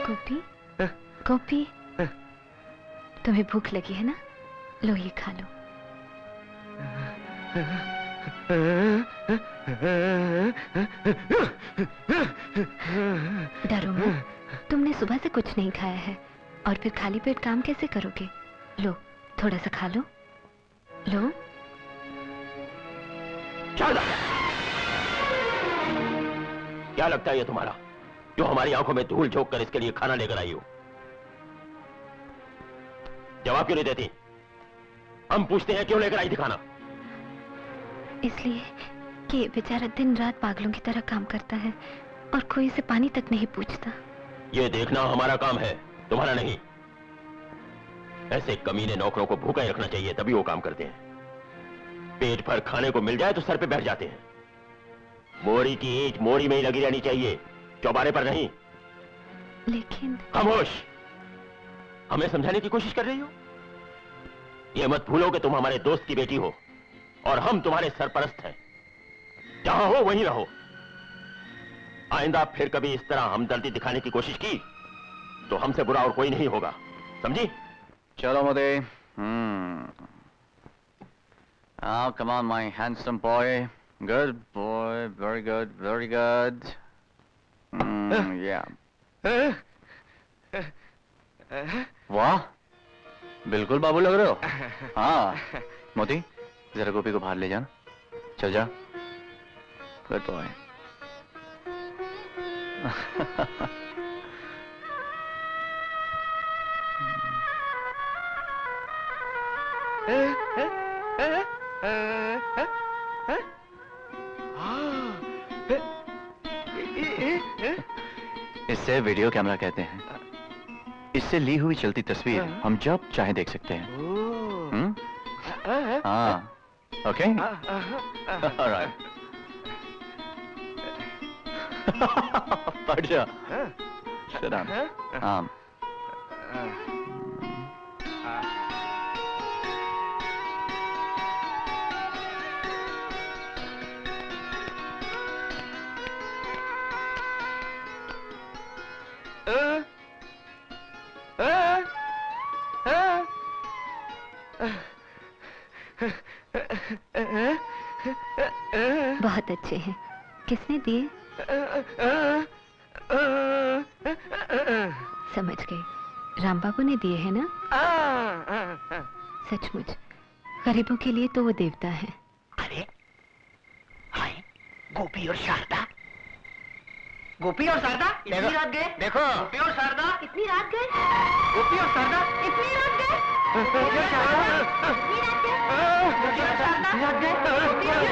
गोपी, गोपी, तुम्हें भूख लगी है ना? लो ये खा लो। डरो मत, तुमने सुबह से कुछ नहीं खाया है और फिर खाली पेट काम कैसे करोगे? लो थोड़ा सा खा लो। लो। क्या लगता है ये तुम्हारा, जो हमारी आंखों में धूल झोंक कर इसके लिए खाना लेकर आई हो? जवाब क्यों नहीं देती? हम पूछते हैं क्यों लेकर आई थी खाना? इसलिए कि बेचारा दिन रात पागलों की तरह काम करता है और कोई से पानी तक नहीं पूछता। ये देखना हमारा काम है, तुम्हारा नहीं। ऐसे कमीने नौकरों को भूखा ही रखना चाहिए, तभी वो काम करते हैं। पेट भर खाने को मिल जाए तो सर पे बैठ जाते हैं। मोरी की ईंट मोरी में ही लगी रहनी चाहिए, चौबारे पर नहीं। लेकिन खामोश, हमें समझाने की कोशिश कर रही हो? ये मत भूलो कि तुम हमारे दोस्त की बेटी हो और हम तुम्हारे सरपरस्त हैं। जहां हो वहीं रहो। आइंदा फिर कभी इस तरह हमदर्दी दिखाने की कोशिश की तो हमसे बुरा और कोई नहीं होगा, समझी? चलो Modi. Oh, come on, my handsome boy. Good boy. Very good. Very good. Yeah. वाह, बिल्कुल बाबू लग रहे हो। हाँ, मोदी, जरा गोपी को बाहर ले जाना। चल जा। Good boy. इसे वीडियो कैमरा कहते हैं। इससे ली हुई चलती तस्वीर हम जब चाहे देख सकते हैं। हाँ, ओके? ऑलराइट। पढ़ जा। Sit down. बहुत अच्छे हैं। किसने दिए? समझ गए, राम बाबू ने दिए हैं ना? सचमुच गरीबों के लिए तो वो देवता है। अरे हाय, गोपी और शारदा। गोपी और शारदा इतनी रात गए? देखो, गोपी और शारदा इतनी रात गए? गोपी और शारदा इतनी रात गए? गोपी और शारदा इतनी रात गए? गोपी और शारदा रात गए? गोपी और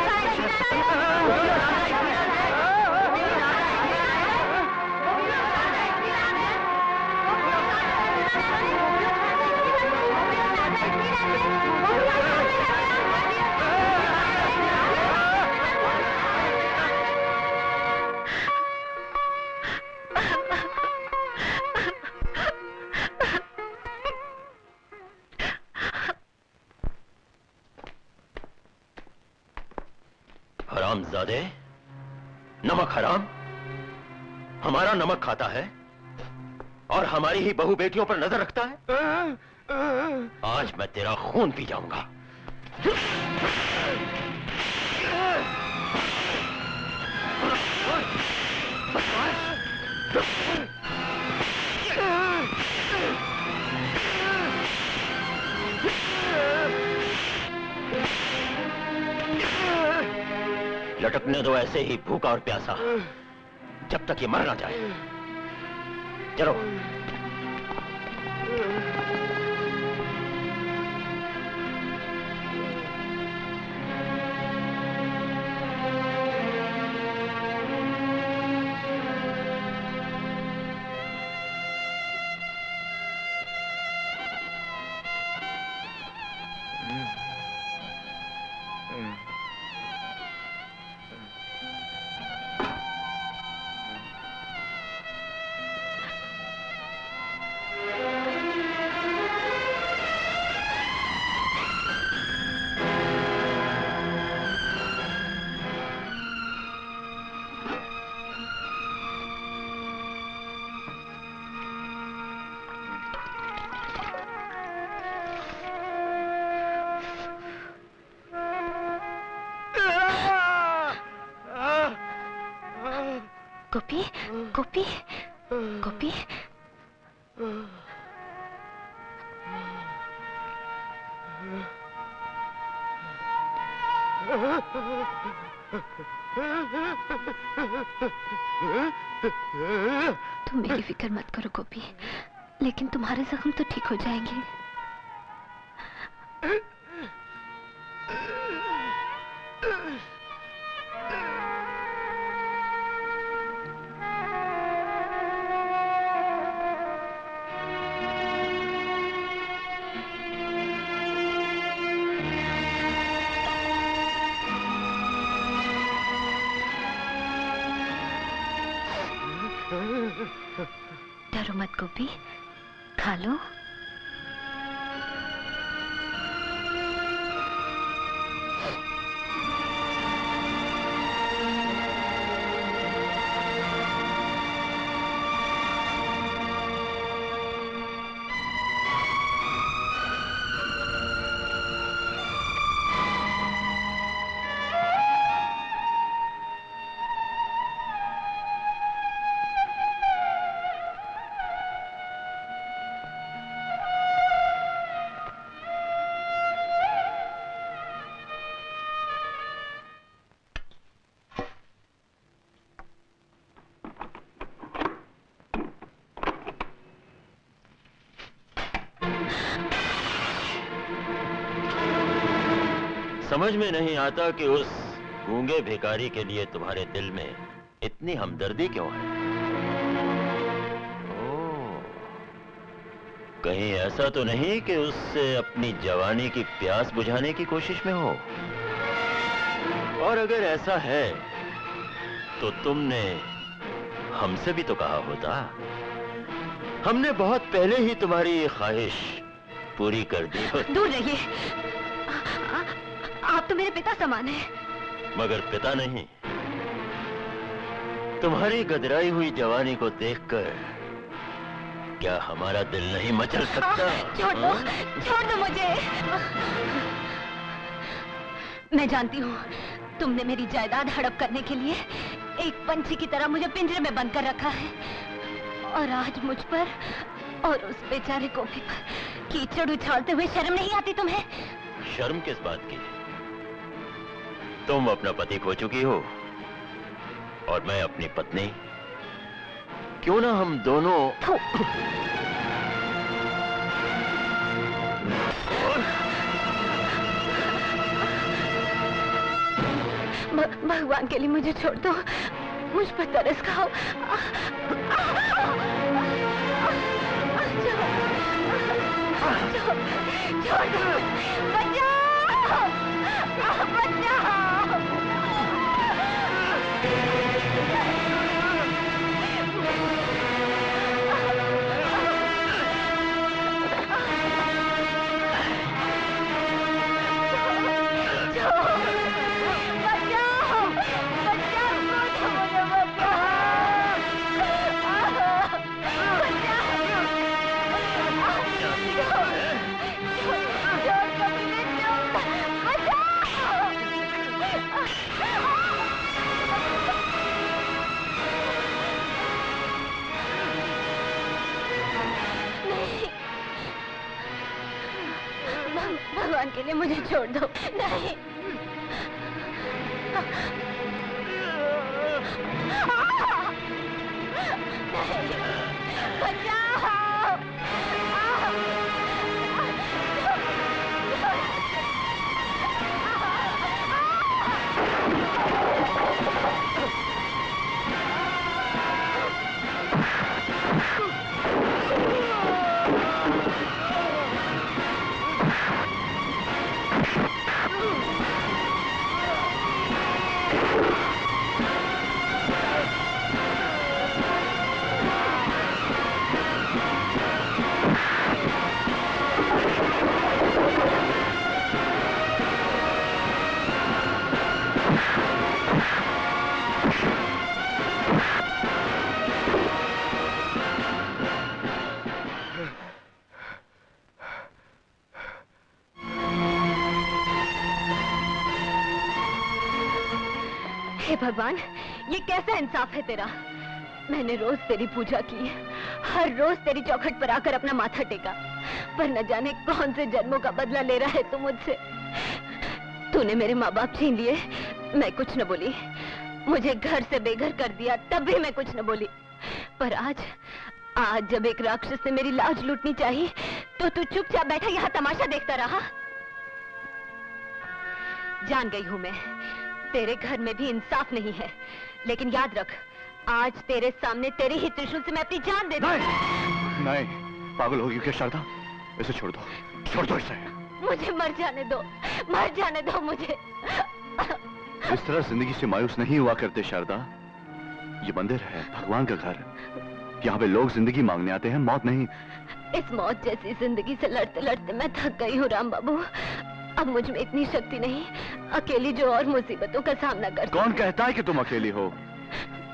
हरामजादे, नमक हराम, हमारा नमक खाता है और हमारी ही बहू बेटियों पर नजर रखता है। आज मैं तेरा खून पी जाऊंगा। लटकने दो ऐसे ही भूखा और प्यासा, जब तक ये मर ना जाए। चलो। गोपी, गोपी, गोपी। तुम मेरी फिक्र मत करो गोपी, लेकिन तुम्हारे जख्म तो ठीक हो जाएंगे। डरो मत गोपी, खा लो। समझ में नहीं आता कि उस गूंगे भिखारी के लिए तुम्हारे दिल में इतनी हमदर्दी क्यों है। ओह, कहीं ऐसा तो नहीं कि उससे अपनी जवानी की प्यास बुझाने की कोशिश में हो? और अगर ऐसा है तो तुमने हमसे भी तो कहा होता। हमने बहुत पहले ही तुम्हारी ये ख्वाहिश पूरी कर दी होती। दूर रहिए, आप तो मेरे पिता समान हैं। मगर पिता नहीं। तुम्हारी गदराई हुई जवानी को देखकर क्या हमारा दिल नहीं मचल सकता? छोड़ दो मुझे। मैं जानती हूँ तुमने मेरी जायदाद हड़प करने के लिए एक पंछी की तरह मुझे पिंजरे में बंद कर रखा है, और आज मुझ पर और उस बेचारे गोपी पर कीचड़ उछालते हुए शर्म नहीं आती तुम्हें? शर्म किस बात की? तुम अपना पति खो चुकी हो और मैं अपनी पत्नी। क्यों ना हम दोनों भगवान के लिए मुझे छोड़ दो, मुझ पर तरस खाओ। छोड़ दो, बचाओ, बचाओ। भगवान के लिए मुझे छोड़ दो। नहीं, बचाओ। हे भगवान, ये कैसा इंसाफ है तेरा? मैंने रोज तेरी पूजा की, हर रोज तेरी चौखट पर आकर अपना माथा टेका, पर न जाने कौन से जन्मों का बदला ले रहा है तू मुझसे। तूने मेरे माँ बाप छीन लिए, मैं कुछ न बोली। मुझे घर से बेघर कर दिया, तब भी मैं कुछ न बोली। पर आज जब एक राक्षस ने मेरी लाज लूटनी चाहिए, तो तू चुपचाप बैठा यहाँ तमाशा देखता रहा। जान गई हूँ मैं, तेरे घर में भी इंसाफ नहीं है, लेकिन याद रख, आज तेरे सामने तेरे ही त्रिशूल से मैं अपनी जान दे दूंगी। नहीं, पागल होगी क्या शारदा? इसे छोड़ दो, छोड़ दो इसे। मुझे मर जाने दो, मर जाने दो मुझे। इस तरह जिंदगी से मायूस नहीं हुआ करते शारदा। ये मंदिर है, भगवान का घर। यहाँ पे लोग जिंदगी मांगने आते हैं, मौत नहीं। इस मौत जैसी जिंदगी से लड़ते लड़ते मैं थक गई हूँ राम बाबू। अब मुझ में इतनी शक्ति नहीं, अकेली जो और मुसीबतों का सामना कर। कौन कहता है कि तुम अकेली हो?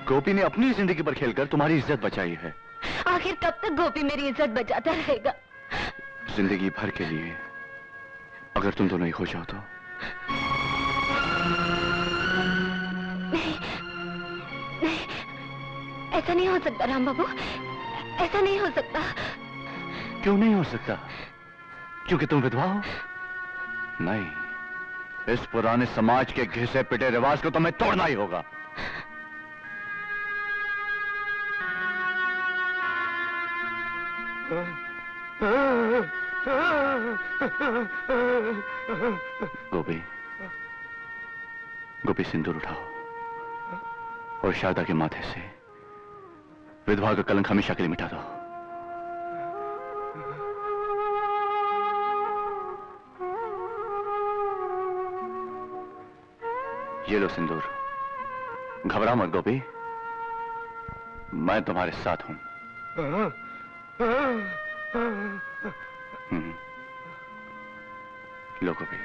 गोपी ने अपनी जिंदगी पर खेलकर तुम्हारी इज्जत बचाई है। आखिर कब तक गोपी मेरी इज्जत बचाता रहेगा? जिंदगी भर के लिए। अगर तुम दोनों ही हो जाओ तो। नहीं, नहीं, ऐसा नहीं हो सकता राम बाबू, ऐसा नहीं हो सकता। क्यों नहीं हो सकता? क्योंकि तुम विधवा हो? नहीं, इस पुराने समाज के घिसे पिटे रिवाज को तुम्हें तोड़ना ही होगा। गोपी, गोपी सिंदूर उठाओ और शारदा के माथे से विधवा का कलंक हमेशा के लिए मिटा दो। ये लो सिंदूर। घबरा मत गोपी, मैं तुम्हारे साथ हूं। लो गोपी।